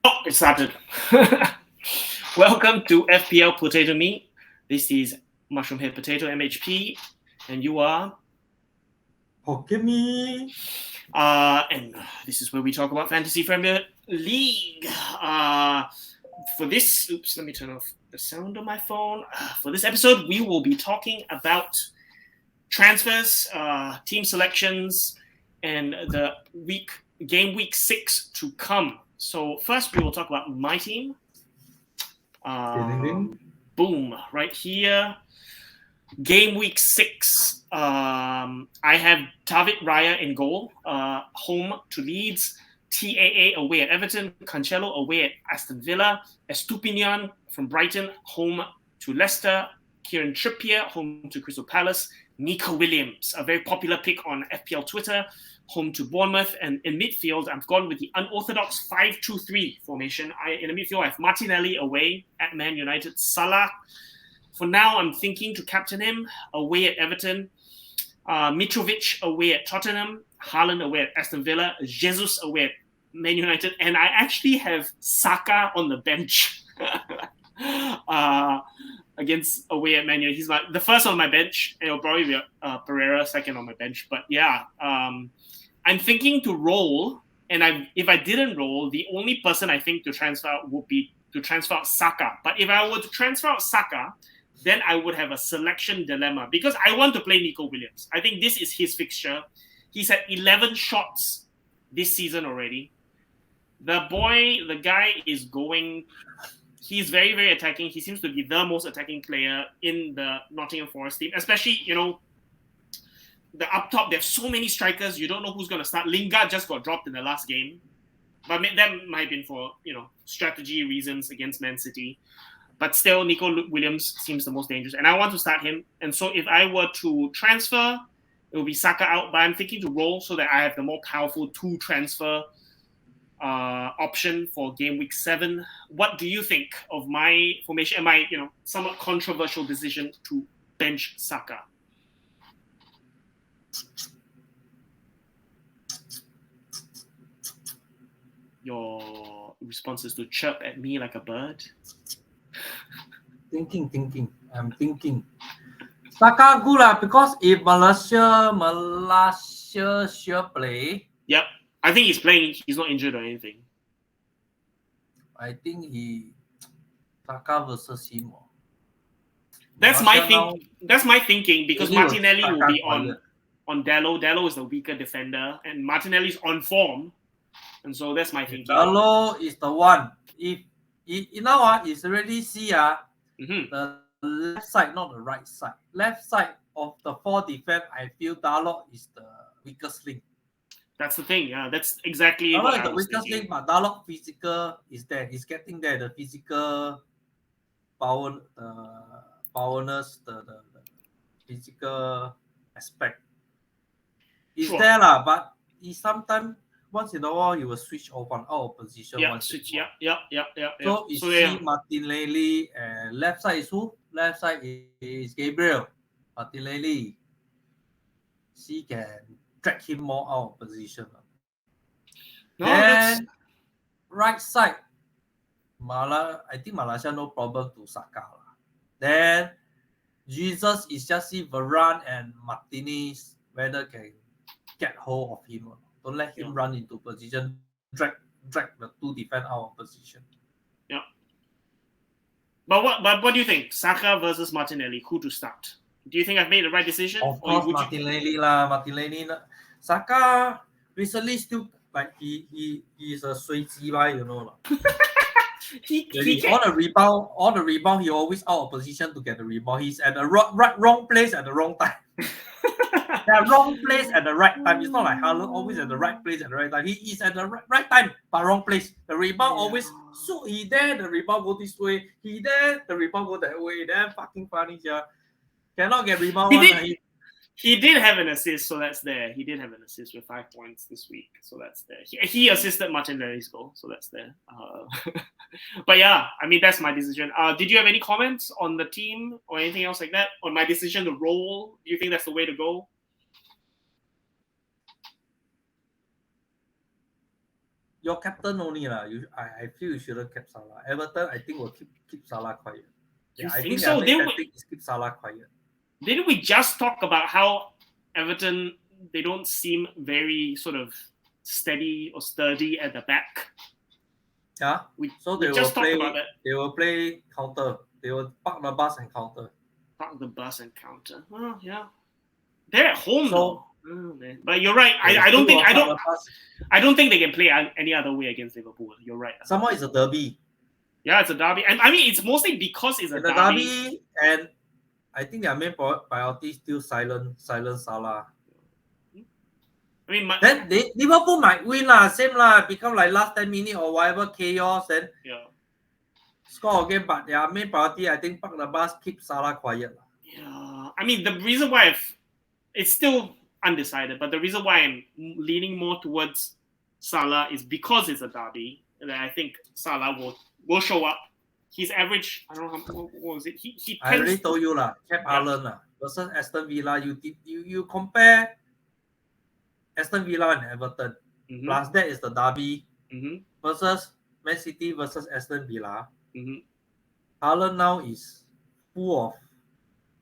Oh, it started. Welcome to FPL Potato Meat. This is Mushroom Head Potato MHP, and you are. Hokkien me. And this is where we talk about Fantasy Premier League. For this, oops, let me turn off the sound on my phone. For this episode, we will be talking about transfers, team selections, and the game week 6 to come. So first, we will talk about my team. Boom, right here. Game week 6. I have David Raya in goal, home to Leeds. TAA away at Everton. Cancelo away at Aston Villa. Estupinian from Brighton, home to Leicester. Kieran Trippier, home to Crystal Palace. Nico Williams, a very popular pick on FPL Twitter, home to Bournemouth. And in midfield, I've gone with the unorthodox 5-2-3 formation. In the midfield, I have Martinelli away at Man United. Salah, for now, I'm thinking to captain him away at Everton. Mitrovic away at Tottenham. Haaland away at Aston Villa. Jesus away at Man United. And I actually have Saka on the bench. Against away at Man United. He's like the first on my bench. It'll probably be Pereira second on my bench. But yeah, I'm thinking to roll. And if I didn't roll, the only person I think to transfer out would be to transfer out Saka. But if I were to transfer out Saka, then I would have a selection dilemma because I want to play Nico Williams. I think this is his fixture. He's had 11 shots this season already. The guy is going. He's very, very attacking. He seems to be the most attacking player in the Nottingham Forest team, especially, the up top. There's so many strikers. You don't know who's going to start. Lingard just got dropped in the last game. But that might have been for, strategy reasons against Man City. But still, Nico Williams seems the most dangerous. And I want to start him. And so if I were to transfer, it would be Saka out. But I'm thinking to roll so that I have the more powerful two transfer option for game week 7. What do you think of my formation and my, somewhat controversial decision to bench Saka? Your response is to chirp at me like a bird. Thinking. I'm thinking. Saka good because if Malaysia sure play. Yep. I think he's playing. He's not injured or anything. I think Saka versus him. That's my thinking because Martinelli will be on Dalot. Dalot is the weaker defender, and Martinelli's on form, and so that's my thinking. Dalot is the one. If you know what, it's already the left side, not the right side. Left side of the 4 defense, I feel Dalot is the weakest link. That's the thing, yeah. That's exactly what I was thinking. The weakest link, but Dalot physical is there. He's getting there. The physical powerness, the physical aspect is there, but he sometimes once in a while he will switch off on our position. Yeah, switch. Yeah. So you see Martinelli and left side is who? Left side is Gabriel. Martinelli. She can drag him more out of position. Then right side, I think Malaysia no problem to Saka. Then Jesus is just see Varane and Martinez whether can get hold of him. Don't let him run into position, drag the 2 defense out of position. Yeah. But what do you think? Saka versus Martinelli, who to start? Do you think I've made the right decision? Of course, Martinelli lah. Martinelli. Saka recently still like he is a 随机 吧, all the rebound, he always out of position to get the rebound. He's at the wrong place at the wrong time. The wrong place at the right time. It's not like Haaland always at the right place at the right time. He is at the right time but wrong place. The rebound always so he there, the rebound go this way. He there, the rebound go that way. Damn fucking funny, yeah. Cannot get rebound. He did have an assist, so that's there. He did have an assist with 5 points this week, so that's there. He assisted Martinelli's goal, so that's there. But yeah, I mean, that's my decision. Did you have any comments on the team or anything else like that? On my decision to roll? Do you think that's the way to go? your captain only lah. I feel you shouldn't keep Salah. Everton, I think will keep Salah quiet. You I think think so? their main tactic is keep Salah quiet. Didn't we just talk about how Everton, they don't seem very sort of steady or sturdy at the back? Yeah. So we just talked about that. They will play counter. They will park the bus and counter. Park the bus and counter. Oh yeah. They're at home though. Oh, but you're right. I don't think they can play any other way against Liverpool. You're right. Somehow it's a derby. Yeah, it's a derby, and I mean it's mostly because it's a derby. And I think their main priority is still silence Salah. I mean, then Liverpool might win lah, same lah, become like last 10 minutes or whatever chaos, then score again. But their main priority, I think, park the bus, keep Salah quiet. Yeah, I mean the reason why it's still undecided, but the reason why I'm leaning more towards Salah is because it's a derby, and I think Salah will show up. His average, I don't know what was it. I already told you lah, kept Haaland lah versus Aston Villa. You compare Aston Villa and Everton. Plus that is the derby versus Man City versus Aston Villa. Haaland now is full of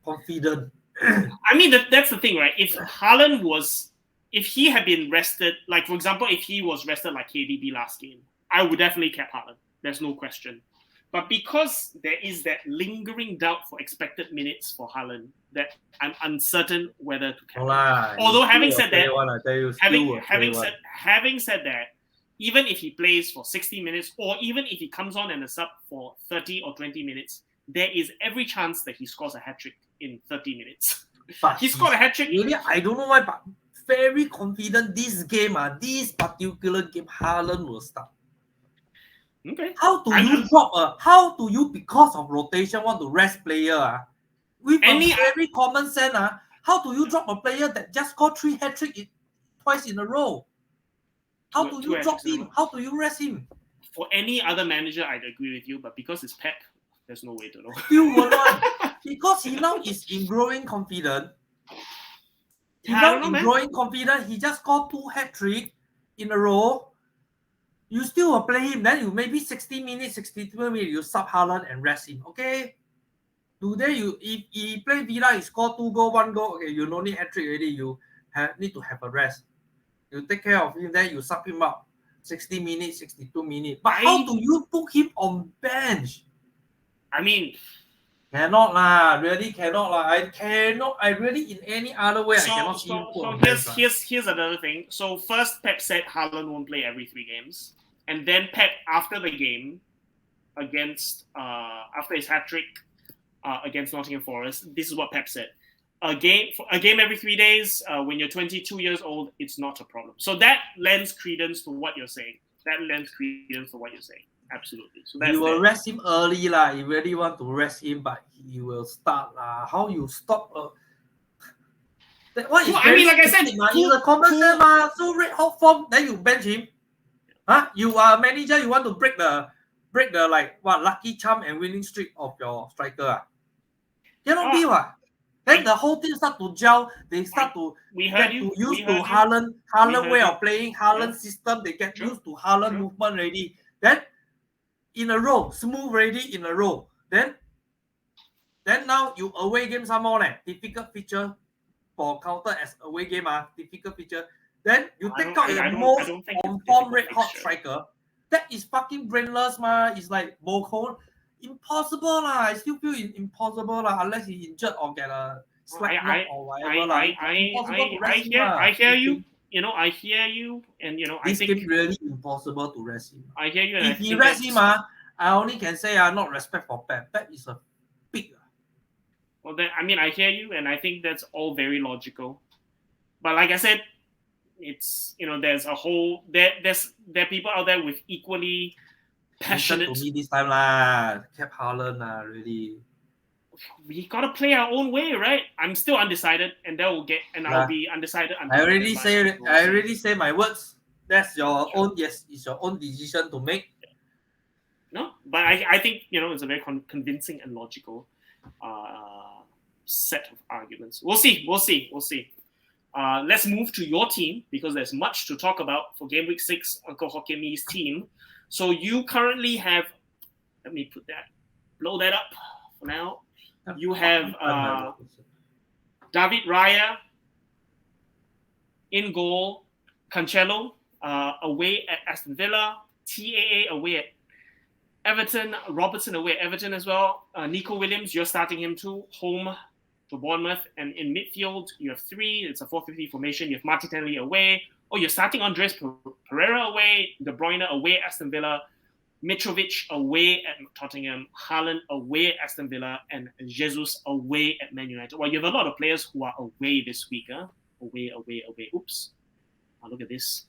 confidence. I mean that's the thing, right? If he had been rested, like for example, if he was rested like KDB last game, I would definitely keep Haaland. There's no question. But because there is that lingering doubt for expected minutes for Haaland, that I'm uncertain whether to keep him. Although having said that, even if he plays for 60 minutes, or even if he comes on and is sub for 30 or 20 minutes, there is every chance that he scores a hat-trick in 30 minutes. But he scored a hat-trick. Really, I don't know why, but very confident this particular game, Haaland will start. Okay. How do you because of rotation want to rest player? With very common sense, how do you drop a player that just scored 3 hat-tricks twice in a row? How do you drop him? How do you rest him? For any other manager, I'd agree with you, but because it's Pep, there's no way to know. Still will not, because he now is in growing confidence. He just scored 2 hat-tricks in a row. You still will play him, then you maybe 60 minutes, 62 minutes, you sub Haaland and rest him. Okay. Today if he play Villa, he score 2 goals, 1 goal. Okay, you don't need hat-trick already. You need to have a rest. You take care of him, then you sub him up 60 minutes, 62 minutes. But how do you put him on bench? I mean, cannot lah, really cannot lah. I really in any other way I cannot see him put on bench. Here's another thing. So first Pep said Haaland won't play every 3 games. And then Pep, after the game after his hat-trick against Nottingham Forest, this is what Pep said. A game every 3 days, when you're 22 years old, it's not a problem. So that lends credence to what you're saying. Absolutely. So that's you will rest him early lah. You really want to rest him, but he will start lah. How you stop? Like I said, he's a common sense so red hot form. Then you bench him. You are a manager. You want to break the lucky charm and winning streak of your striker. Cannot be what. Then the whole team start to gel. They start to get used to Haaland way of playing, Haaland system. They get used to Haaland movement already. Then in a row, smooth already in a row. Then now you away game some more. Difficult feature for counter as away game. Difficult feature. Then you take out your most on-form red hot striker. That is fucking brainless, It's like Boko. Impossible lah. I still feel impossible lah, unless he injured or get a slack knock or whatever. I hear you. I hear you, and this game really impossible to rest him. I hear you. If he rests him, I only can say not respect for Pep. Pep is a pig. Well, then I hear you, and I think that's all very logical. But like I said, it's there's a whole there are people out there with equally passionate. Listen to me this time lah, kept Haaland lah, really. We gotta play our own way, right? I'm still undecided, and I'll be undecided. I already say my words. That's your own. Yes, it's your own decision to make. No, but I think it's a very convincing and logical set of arguments. We'll see. Let's move to your team because there's much to talk about for game week 6, Uncle Hokkien Mee's team. So you currently have, let me blow that up for now. You have David Raya in goal, Cancelo away at Aston Villa, TAA away at Everton, Robertson away at Everton as well. Nico Williams, you're starting him too, home to Bournemouth. And in midfield, you have 3. It's a 4-3-3 formation. You have Martinelli away. Oh, you're starting Andres Pereira away, De Bruyne away at Aston Villa, Mitrovic away at Tottenham, Haaland away at Aston Villa, and Jesus away at Man United. Well, you have a lot of players who are away this week. Away. Oops. Look at this.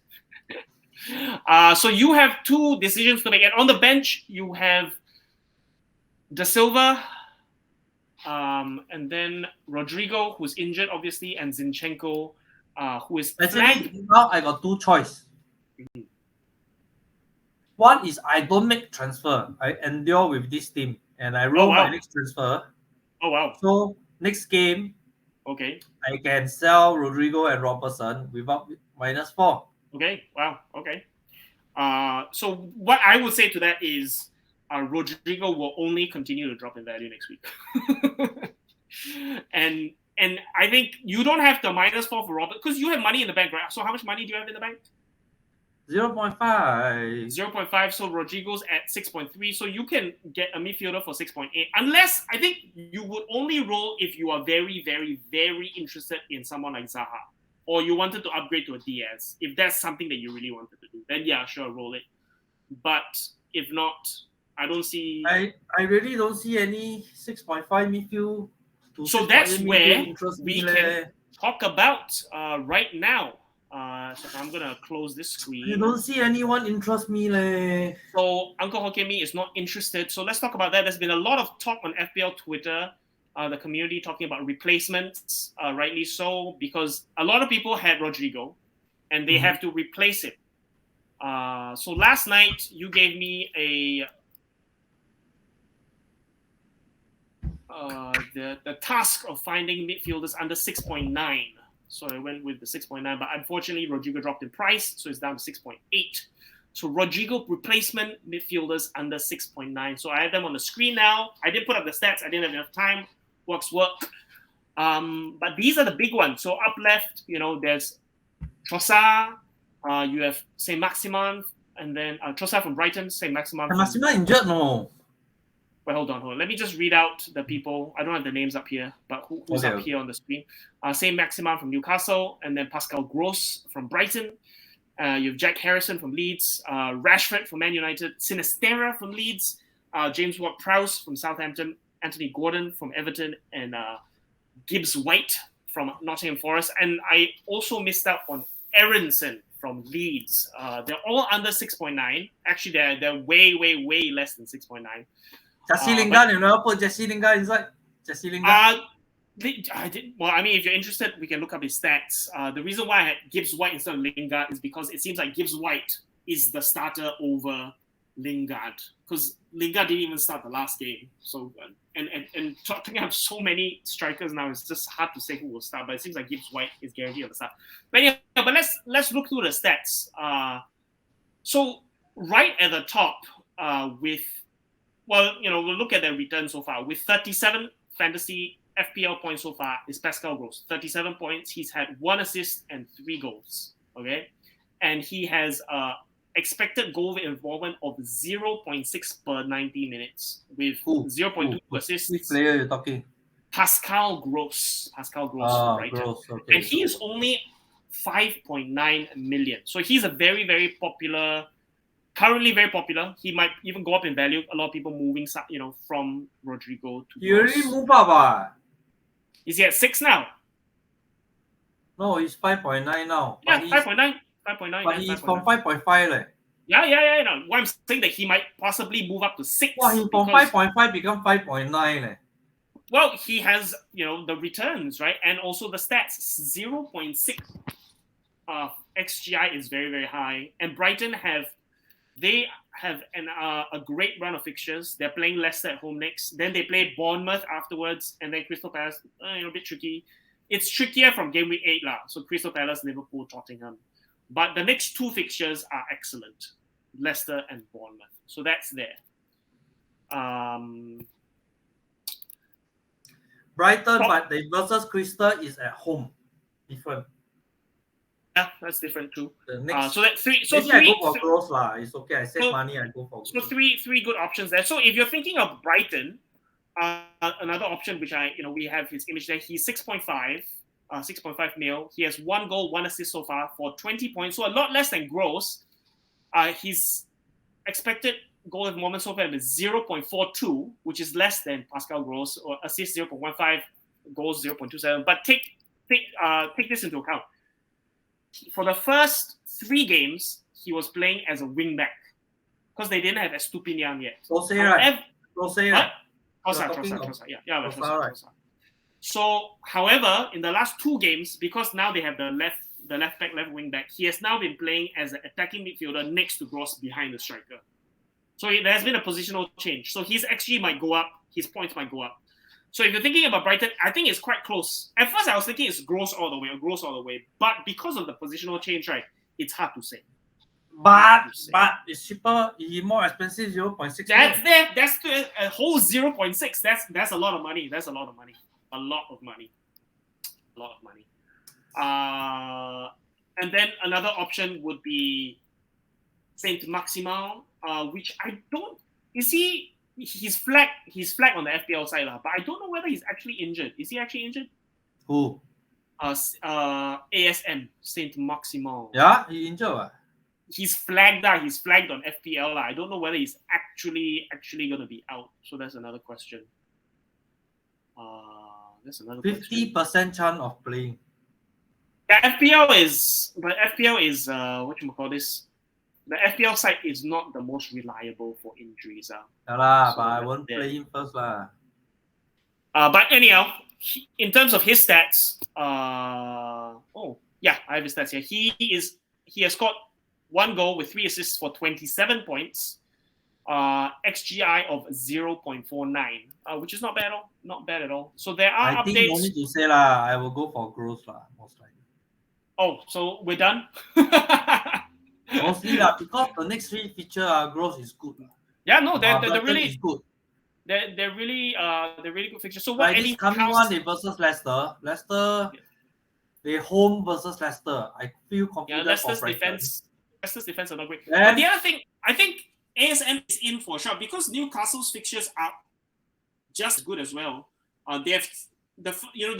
So you have 2 decisions to make. And on the bench, you have Da Silva, and then Rodrigo, who's injured, obviously, and Zinchenko, who is flagged. Now I got 2 choices. Mm-hmm. One is I don't make transfer. I endure with this team, and I roll my next transfer. Oh, wow. So next game, okay, I can sell Rodrigo and Robertson without -4. Okay, wow, okay. So what I would say to that is Rodrigo will only continue to drop in value next week. and I think you don't have the -4 for Robert because you have money in the bank, right? So how much money do you have in the bank? 0.5. 0.5. So Rodrigo's at 6.3. So you can get a midfielder for 6.8. Unless I think you would only roll if you are very, very, very interested in someone like Zaha, or you wanted to upgrade to a Diaz. If that's something that you really wanted to do, then yeah, sure, roll it. But if not, I don't see. I really don't see any 6.5 midfield. So that's where we can talk about right now. So I'm gonna close this screen. I don't see anyone interest me leh. So Uncle Hokkien Mee is not interested. So let's talk about that. There's been a lot of talk on FPL Twitter, the community talking about replacements, rightly so, because a lot of people had Rodrigo, and they have to replace it. So last night you gave me the task of finding midfielders under 6.9. So I went with the 6.9, but unfortunately Rodrigo dropped in price, so it's down to 6.8. So Rodrigo replacement midfielders under 6.9. So I have them on the screen now. I did put up the stats. I didn't have enough time. Work. But these are the big ones. So up left, there's Trossard. You have Saint-Maximin, and then Trossard from Brighton, Saint-Maximin. Saint-Maximin injured, no. Well, hold on. Let me just read out the people. I don't have the names up here, but who's up here on the screen? Saint-Maximin from Newcastle, and then Pascal Gross from Brighton. You have Jack Harrison from Leeds, Rashford from Man United, Sinisterra from Leeds, James Ward-Prowse from Southampton, Anthony Gordon from Everton, and Gibbs White from Nottingham Forest. And I also missed out on Aronson from Leeds. They're all under 6.9. Actually, they're way, way, way less than 6.9. Jesse Lingard, you never put Jesse Lingard inside? Jesse Lingard? If you're interested, we can look up his stats. The reason why I had Gibbs White instead of Lingard is because it seems like Gibbs White is the starter over Lingard, because Lingard didn't even start the last game. So and Tottenham have so many strikers now, it's just hard to say who will start. But it seems like Gibbs White is guaranteed at the start. But yeah, but let's look through the stats. So right at the top, we'll look at their return so far. With 37 fantasy FPL points so far is Pascal Gross. 37 points. He's had 1 assist and 3 goals. Okay, and he has expected goal involvement of 0.6 per 90 minutes with 0.2 assists. Which player you're talking? Pascal Gross. Right? Gross, okay. And he is only 5.9 million. So he's a very, very popular. Currently very popular. He might even go up in value. A lot of people moving, from Rodrigo to. You already move up, Is he at 6 now? No, he's 5.9 now. Yeah, 5.9. 5.9. But he's from 5.5 leh. Yeah. No. Well, I'm saying that he might possibly move up to 6. Well, he from 5.5 become 5.9 leh. Well, he has, the returns, right? And also the stats. 0.6 XGI is very, very high. And Brighton have a great run of fixtures. They're playing Leicester at home next. Then they play Bournemouth afterwards, and then Crystal Palace, a bit tricky. it's trickier from game week 8 lah. So Crystal Palace, Liverpool, Tottenham. But the next 2 fixtures are excellent. Leicester and Bournemouth. So that's there. Brighton, but the versus Crystal is at home. Different. Yeah, that's different too. The next, so that three. So maybe three, I go for gross lah. It's okay. I save money. I go for. So three good options there. So if you're thinking of Brighton, another option which we have his image there. He's 6.5, 6.5 mil. He has 1 goal, 1 assist so far for 20 points. So a lot less than Gross. His expected goal involvement so far is 0.42, which is less than Pascal Gross, or assist 0.15, goals 0.27. But take this into account. For the first 3 games, he was playing as a wing back because they didn't have Estupinian yet. Trossard. So, however, in the last 2 games, because now they have the left back, left wing back, he has now been playing as an attacking midfielder next to Gross behind the striker. So there has been a positional change. So his XG might go up, his points might go up. So if you're thinking about Brighton, I think it's quite close. At first, I was thinking it's Gross all the way. But because of the positional change, right, it's hard to say. But it's cheaper, it's more expensive, 0.6. That's a whole 0.6. That's a lot of money. A lot of money. And then another option would be Saint Maximin, which I don't. You see, he's flagged on the FPL side, but I don't know whether he's actually injured. Is he actually injured? Who? ASM, Saint Maximin. Yeah, he injured. He's flagged on FPL. I don't know whether he's actually going to be out. So that's another question. 50% chance of playing. Yeah, FPL is whatchamacallit. The FPL site is not the most reliable for injuries. Yeah lah, but I won't play him first lah. But anyhow, in terms of his stats, I have his stats here. He has scored 1 goal with 3 assists for 27 points. XGI of 0.49, which is not bad at all. So there are updates. I think no need to say lah. I will go for Gross lah, most likely. Oh, so we're done. Mostly lah, because the next 3 feature Gross is good. Yeah, no, they're really good. They're really good fixtures. So what? Like this coming one, they versus Leicester. Leicester, they home versus Leicester. I feel confident. Yeah, Leicester's defense are not great. But the other thing, I think ASM is in for a shot because Newcastle's fixtures are just good as well. They have the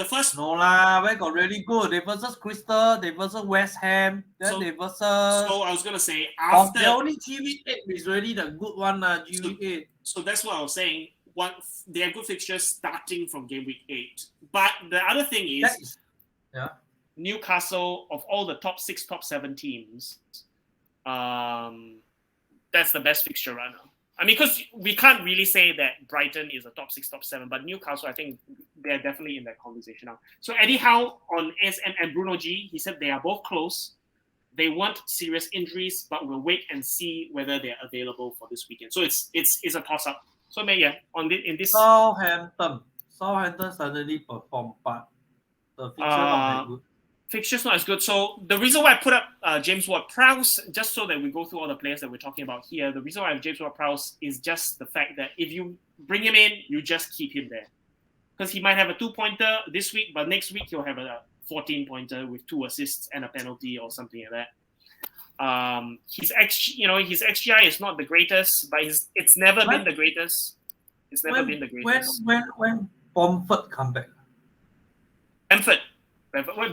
first. No lah, where got really good? They versus Crystal, they versus West Ham, then they versus. So I was gonna say after. The only GV8 is really the good one GV8. So that's what I was saying. They have good fixtures starting from game week 8. But the other thing is Newcastle, of all the top 6, top 7 teams, that's the best fixture runner. I mean, because we can't really say that Brighton is a top 6, top 7, but Newcastle, I think they're definitely in that conversation now. So Eddie Howe on ASM and Bruno G, he said they are both close. They want serious injuries, but we'll wait and see whether they're available for this weekend. So it's a toss-up. So in this Southampton suddenly performed, but the fixture not that good. Fixture's not as good. So the reason why I put up James Ward-Prowse, just so that we go through all the players that we're talking about here, the reason why I have James Ward-Prowse is just the fact that if you bring him in, you just keep him there. Because he might have a 2-pointer this week, but next week he'll have a 14-pointer with 2 assists and a penalty or something like that. His XGI is not the greatest, but it's never been the greatest. It's never been the greatest. When Bamford come back? Bamford.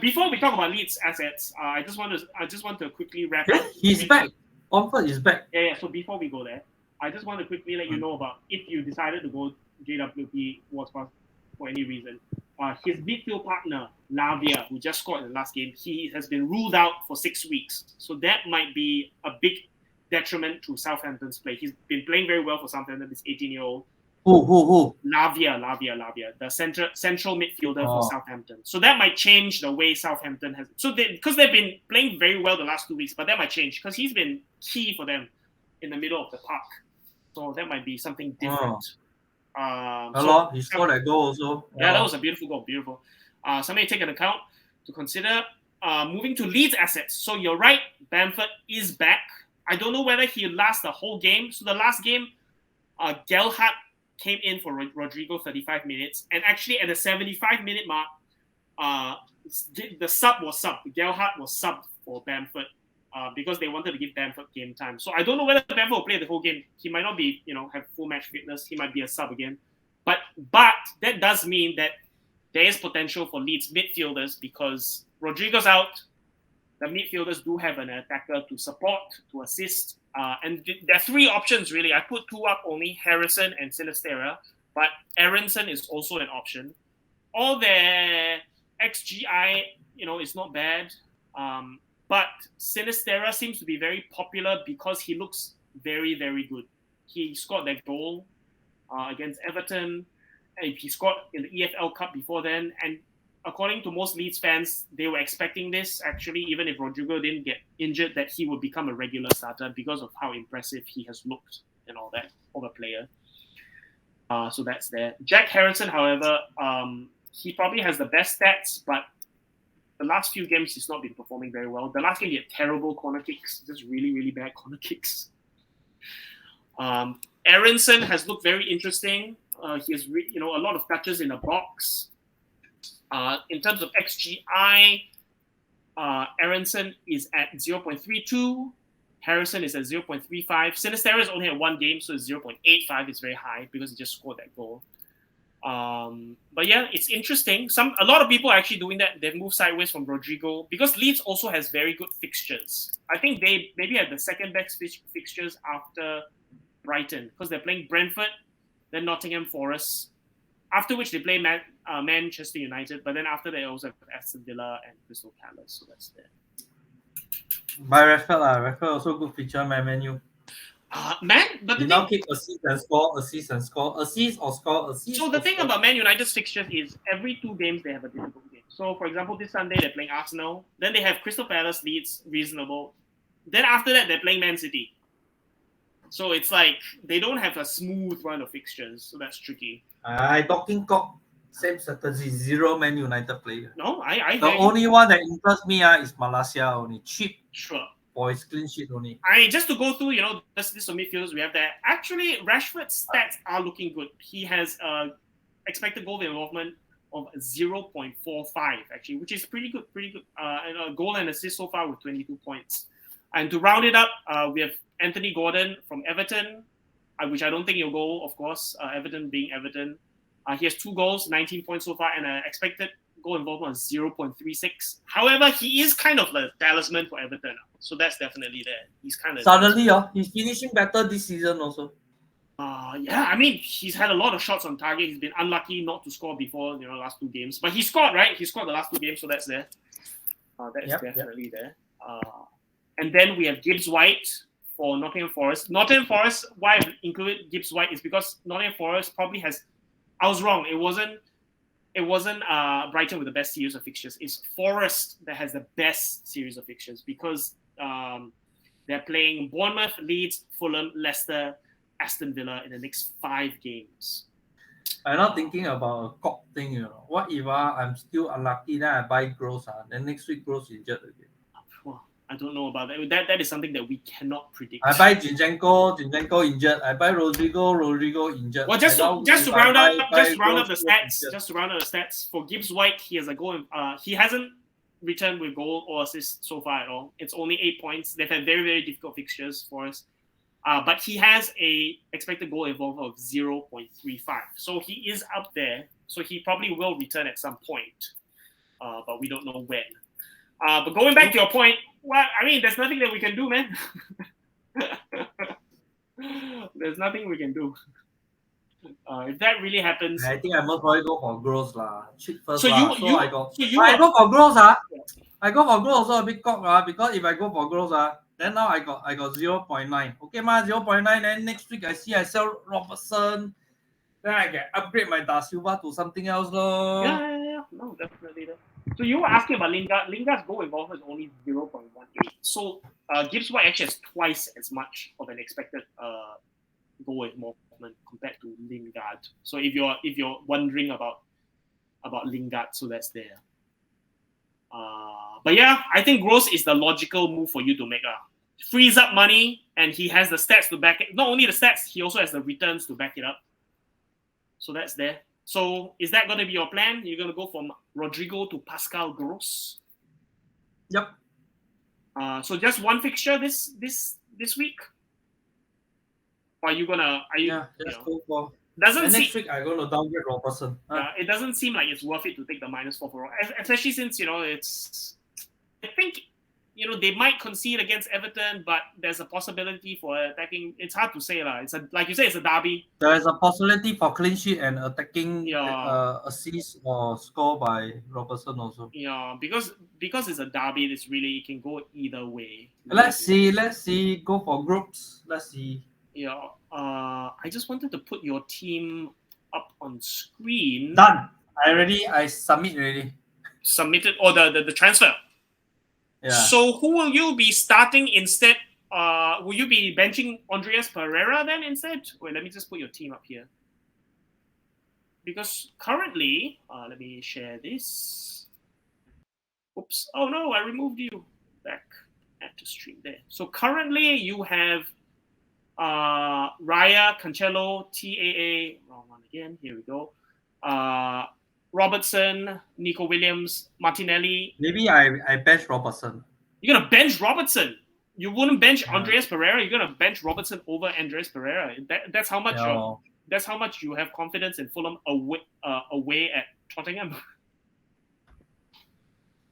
Before we talk about Leeds assets, I just want to quickly wrap up. He's back. Bamford is back. Yeah. So before we go there, I just want to quickly let you know about if you decided to go JWP for any reason. His midfield partner, Lavia, who just scored in the last game, he has been ruled out for 6 weeks. So that might be a big detriment to Southampton's play. He's been playing very well for Southampton, this 18-year-old. Who? Lavia, the central midfielder for Southampton. So that might change the way Southampton has. So because they've been playing very well the last 2 weeks, but that might change because he's been key for them in the middle of the park. So that might be something different. He scored that goal also. Yeah, that was a beautiful goal. Beautiful. something to take into account to consider. Moving to Leeds assets. So you're right, Bamford is back. I don't know whether he'll last the whole game. So the last game, Gelhardt came in for Rodrigo 35 minutes. And actually at the 75-minute mark, the sub was subbed. Gelhardt was subbed for Bamford because they wanted to give Bamford game time. So I don't know whether Bamford will play the whole game. He might not be, have full match fitness. He might be a sub again. But that does mean that there is potential for Leeds midfielders because Rodrigo's out. The midfielders do have an attacker to support, to assist. And there are three options, really. I put two up only, Harrison and Sinisterra. But Aronson is also an option. All their XGI, is not bad. But Sinisterra seems to be very popular because he looks very, very good. He scored that goal against Everton. And he scored in the EFL Cup before then. And according to most Leeds fans, they were expecting this, actually, even if Rodrigo didn't get injured, that he would become a regular starter because of how impressive he has looked and all that of a player. So that's there. Jack Harrison, however, he probably has the best stats, but the last few games he's not been performing very well. The last game he had terrible corner kicks, just really, really bad corner kicks. Aronson has looked very interesting. He has, a lot of touches in the box. In terms of XGI, Aronson is at 0.32. Harrison is at 0.35. Sinisterra is only at one game, so it's 0.85. It's very high because he just scored that goal. But yeah, it's interesting. A lot of people are actually doing that. They've moved sideways from Rodrigo because Leeds also has very good fixtures. I think they maybe had the second best fixtures after Brighton because they're playing Brentford, then Nottingham Forest, after which they play Manchester United, but then after they also have Aston Villa and Crystal Palace, so that's there. By Rashford also good feature, Man U. But you now keep assist and score, assist or score, assist. So the thing about Man United's fixtures is every 2 games they have a difficult game. So for example, this Sunday they're playing Arsenal, then they have Crystal Palace, Leeds, reasonable. Then after that they're playing Man City. So it's like they don't have a smooth run of fixtures, so that's tricky. Talking cock, same strategy, 0 Man United player. No, I the only one that interests me is Malaysia only. Cheap. Sure. Boys, clean sheet only. Just to go through, this midfielders we have there. Actually, Rashford's stats are looking good. He has expected goal involvement of 0.45, actually, which is pretty good. And a goal and assist so far with 22 points. And to round it up, we have Anthony Gordon from Everton, which I don't think he'll go, of course, Everton being Everton. He has 2 goals, 19 points so far, and expected goal involvement of 0.36. However, he is kind of the talisman for Everton, so that's definitely there. He's kind of... Suddenly, he's finishing better this season also. Yeah, I mean, he's had a lot of shots on target. He's been unlucky not to score before, last 2 games. But he scored, right? He scored the last 2 games, so that's there. That's definitely there. And then we have Gibbs White for Nottingham Forest. Nottingham Forest, why I've included Gibbs White is because Nottingham Forest probably has... I was wrong. It wasn't Brighton with the best series of fixtures. It's Forest that has the best series of fixtures because they're playing Bournemouth, Leeds, Fulham, Leicester, Aston Villa in the next 5 games. I'm not thinking about a cock thing, What if I'm still unlucky, then I buy Gross, then next week Gross injured again? I don't know about that. That is something that we cannot predict. I buy Zinchenko injured. I buy Rodrigo injured. Well, just to round up the stats for Gibbs White, he has a goal. He hasn't returned with goal or assist so far at all. It's only 8 points. They've had very, very difficult fixtures for us. But he has a expected goal involvement of 0.35. So he is up there. So he probably will return at some point. But we don't know when. But going back to your point, well, I mean, there's nothing that we can do, man. There's nothing we can do. If that really happens, I think I must probably go for Gross cheap first. I go for Gross. I go for Gross also a bit cock because if I go for Gross then now I got 0.9. Okay, 0.9. Then next week I sell Robertson. Then I can upgrade my Da Silva to something else, Yeah. No, definitely. So you were asking about Lingard. Lingard's goal involvement is only 0.18. So Gibbs White actually has twice as much of an expected goal involvement compared to Lingard. So if you're wondering about about Lingard, so that's there. But yeah, I think Gross is the logical move for you to make. Frees up money, and he has the stats to back it. Not only the stats, he also has the returns to back it up. So that's there. So is that going to be your plan? You're going to go from Rodrigo to Pascal Gross? Yep. So just one fixture this week? Or are you gonna? Just go for. Doesn't next week I'm gonna downgrade Robertson. It doesn't seem like it's worth it to take the -4 for, especially since it's. I think they might concede against Everton, but there's a possibility for attacking. It's hard to say lah. It's like you say, it's a derby. There is a possibility for clean sheet and attacking assist or score by Robertson also. Yeah, because it's a derby, it can go either way. Let's see. Go for groups. Let's see. Yeah. I just wanted to put your team up on screen. Done. I submit already. Submitted or the transfer. Yeah. So who will you be starting instead? Will you be benching Andreas Pereira then instead? Wait, let me just put your team up here. Because currently, let me share this. Oops. Oh no, I removed you. Back at the stream there. So currently you have Raya, Cancelo, TAA, wrong one again. Here we go. Robertson, Nico Williams, Martinelli. Maybe I bench Robertson. You're gonna bench Robertson. You wouldn't bench Andreas Pereira. You're gonna bench Robertson over Andreas Pereira. That's how much. That's how much you have confidence in Fulham away at Tottenham.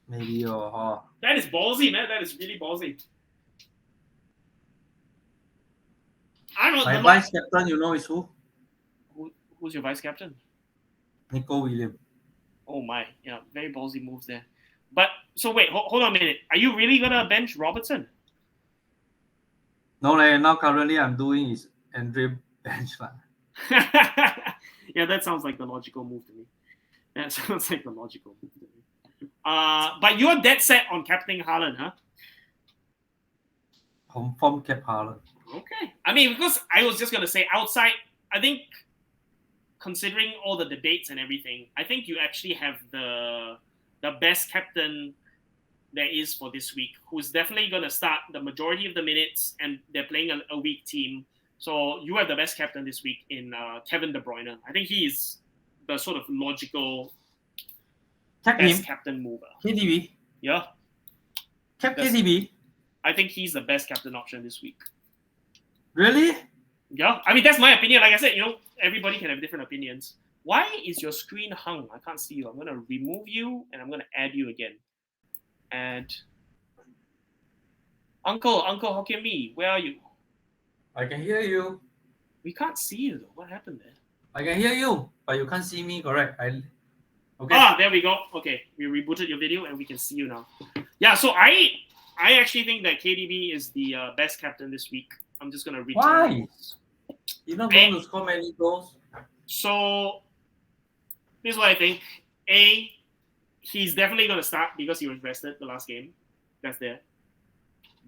Maybe That is ballsy, man. That is really ballsy. I don't know. My vice captain, is who? Who's your vice captain? Nico Williams. Oh my, yeah, very ballsy moves there. But so wait, hold on a minute. Are you really gonna bench Robertson? No, now currently I'm doing is Andre bench. Yeah, that sounds like the logical move to me. But you're dead set on captaining Haaland, huh? Confirm cap Haaland. Okay. I mean, because I was just gonna say outside, I think considering all the debates and everything, I think you actually have the best captain there is for this week, who's definitely going to start the majority of the minutes, and they're playing a weak team. So you have the best captain this week in Kevin De Bruyne. I think he is the sort of logical best captain mover. KDB? Yeah. KDB? I think he's the best captain option this week. Really? Yeah. I mean, that's my opinion. Like I said, everybody can have different opinions. Why is your screen hung? I can't see you. I'm going to remove you, and I'm going to add you again. Add. Uncle Hokkien Me, where are you? I can hear you. We can't see you, though. What happened there? I can hear you, but you can't see me, correct? Okay. There we go. Okay, we rebooted your video, and we can see you now. Yeah, so I actually think that KDB is the best captain this week. I'm just going to return. Why? You're not going to score many goals? So, this is what I think. A, he's definitely going to start because he was rested the last game. That's there.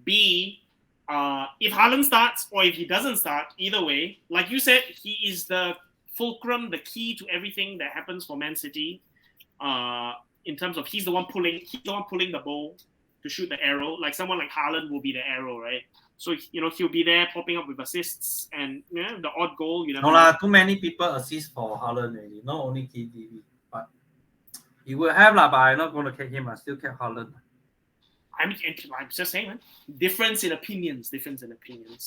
B, if Haaland starts or if he doesn't start, either way, like you said, he is the fulcrum, the key to everything that happens for Man City. In terms of he's the one pulling the bow to shoot the arrow. Like someone like Haaland will be the arrow, right? So he'll be there popping up with assists and the odd goal. Too many people assist for Haaland already. Not only KDB, but he will have but I'm not going to keep him. I still keep Haaland. I'm just saying, man. Difference in opinions.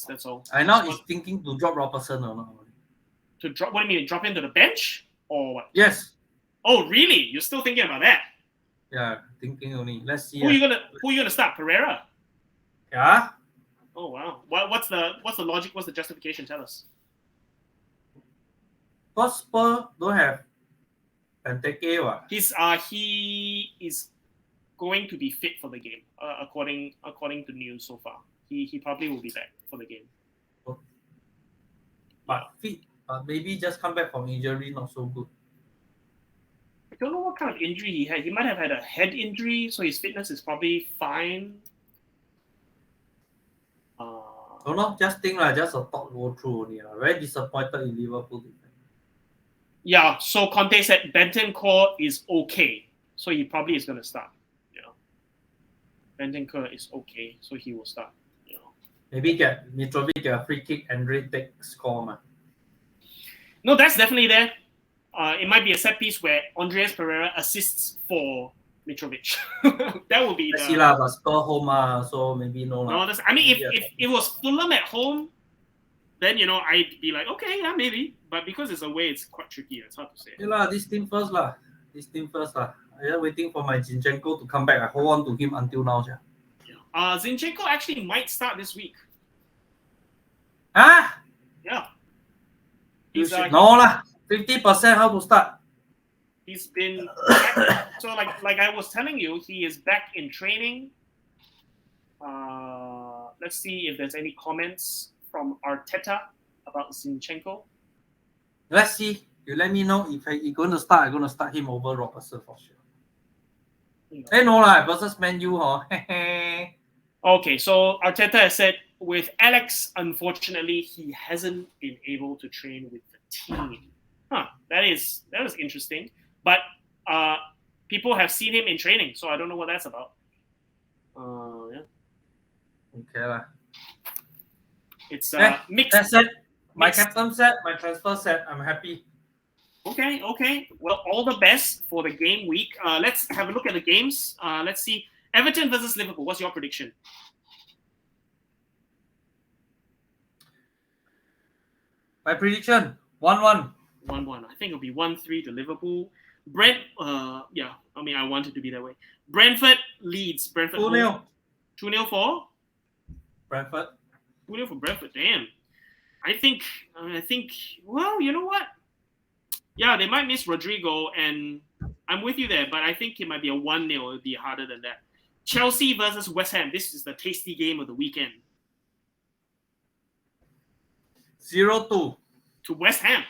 That's all. I know he's thinking to drop Robertson or not. To drop? What do you mean? Drop into the bench or what? Yes. Oh, really? You're still thinking about that? Yeah, thinking only. Let's see. Who are you gonna start? Pereira? Yeah. Oh wow. What's the logic? What's the justification? Tell us. Because Spurs don't have Benteke. He is going to be fit for the game, according to news so far. He probably will be back for the game. But fit, maybe just come back from injury, not so good. I don't know what kind of injury he had. He might have had a head injury, so his fitness is probably fine. Don't know, just think just a thought go through only. Very disappointed in Liverpool. Yeah, so Conte said Bentancur is okay, so he probably is going to start. Bentancur is okay, so he will start. Maybe get Mitrovic get a free kick, Andre take score ma. No, that's definitely there. It might be a set piece where Andreas Pereira assists for Mitrovic. That would be I see lah, but Spurs home so maybe no lah. No, I mean, if it was Fulham at home, then I'd be like, okay, yeah, maybe. But because it's away, it's quite tricky. It's hard to say. Yeah lah, this team first lah. I'm waiting for my Zinchenko to come back. I hold on to him until now. Yeah. Zinchenko actually might start this week. Huh? Yeah. No lah. 50% how to start? He's been so like I was telling you, he is back in training. Let's see if there's any comments from Arteta about Zinchenko. Let's see. You let me know if he's going to start. I'm going to start him over Robertson for sure. Hey, no lah, versus Man U, huh? Okay, so Arteta has said with Alex, unfortunately, he hasn't been able to train with the team. That is interesting. But people have seen him in training, so I don't know what that's about. Yeah. Okay lah. It's mixed. That's it. My captain set, my transfer set. I'm happy. Okay. Well, all the best for the game week. Let's have a look at the games. Let's see. Everton versus Liverpool. What's your prediction? My prediction, 1-1. 1-1. I think it'll be 1-3 to Liverpool. Yeah. I mean, I want it to be that way. Brentford leads. Brentford 2-0. 2-0 for? Brentford. 2-0 for Brentford. Damn. I think. Well, you know what? Yeah, they might miss Rodrigo, and I'm with you there. But I think it might be a 1-0. It'll be harder than that. Chelsea versus West Ham. This is the tasty game of the weekend. 0-2 to West Ham.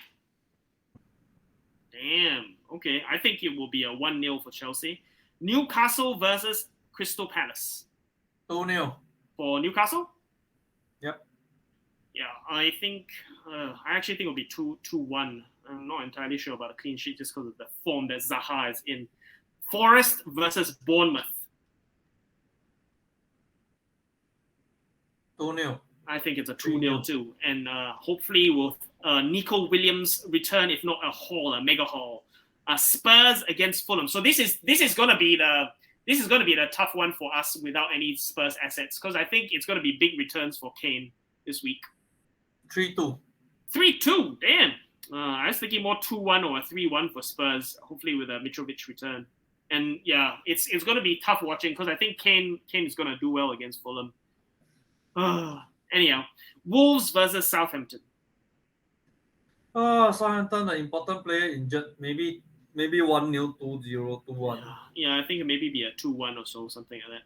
Damn. Okay, I think it will be a 1-0 for Chelsea. Newcastle versus Crystal Palace. 2-0 for Newcastle. Yep. Yeah, I actually think it'll be 2-1. I'm not entirely sure about a clean sheet just because of the form that Zaha is in. Forest versus Bournemouth. 2-0. I think it's a 2-0 too. And hopefully with Nico Williams return, if not a haul, a mega haul. Spurs against Fulham. So this is gonna be the tough one for us without any Spurs assets, because I think it's gonna be big returns for Kane this week. 3-2. 3-2. Damn. I was thinking more 2-1 or a 3-1 for Spurs, hopefully with a Mitrovic return. And yeah, it's going to be tough watching because I think Kane is going to do well against Fulham. Anyhow, Wolves versus Southampton. Southampton, an important player injured. Maybe 1-0, 2-0, 2-1. Yeah, I think it maybe be a 2-1 or so, something like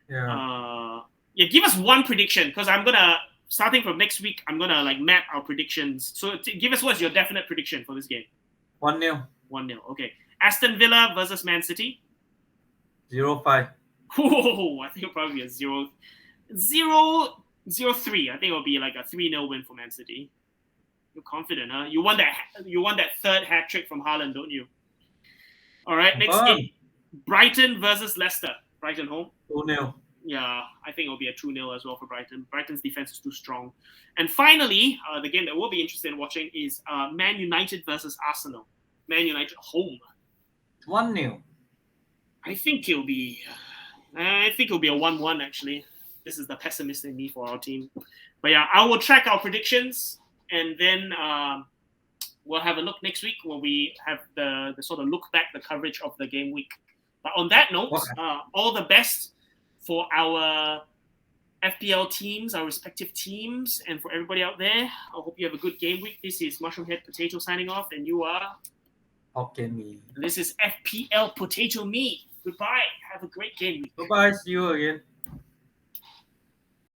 that. Yeah, give us one prediction because I'm gonna. Starting from next week, I'm going to map our predictions. So give us what's your definite prediction for this game. 1-0. 1-0, okay. Aston Villa versus Man City. 0-5. Oh, I think it'll probably be a 0-3. I think it'll be like a 3-0 win for Man City. You're confident, huh? You want that third hat trick from Haaland, don't you? All right, next game. Brighton versus Leicester. Brighton home. 2-0. Yeah, I think it'll be a 2-0 as well for Brighton. Brighton's defense is too strong. And finally, the game that we'll be interested in watching is Man United versus Arsenal. Man United home. 1-0. I think it'll be a 1-1 actually. This is the pessimist in me for our team. But yeah, I will track our predictions and then we'll have a look next week when we have the sort of look back, the coverage of the game week. But on that note, all the best for our FPL teams, our respective teams, and for everybody out there. I hope you have a good game week. This is Mushroom Head Potato signing off, and you are Hokkien Me. This is FPL Potato Me. Goodbye. Have a great game week. Goodbye. See you again.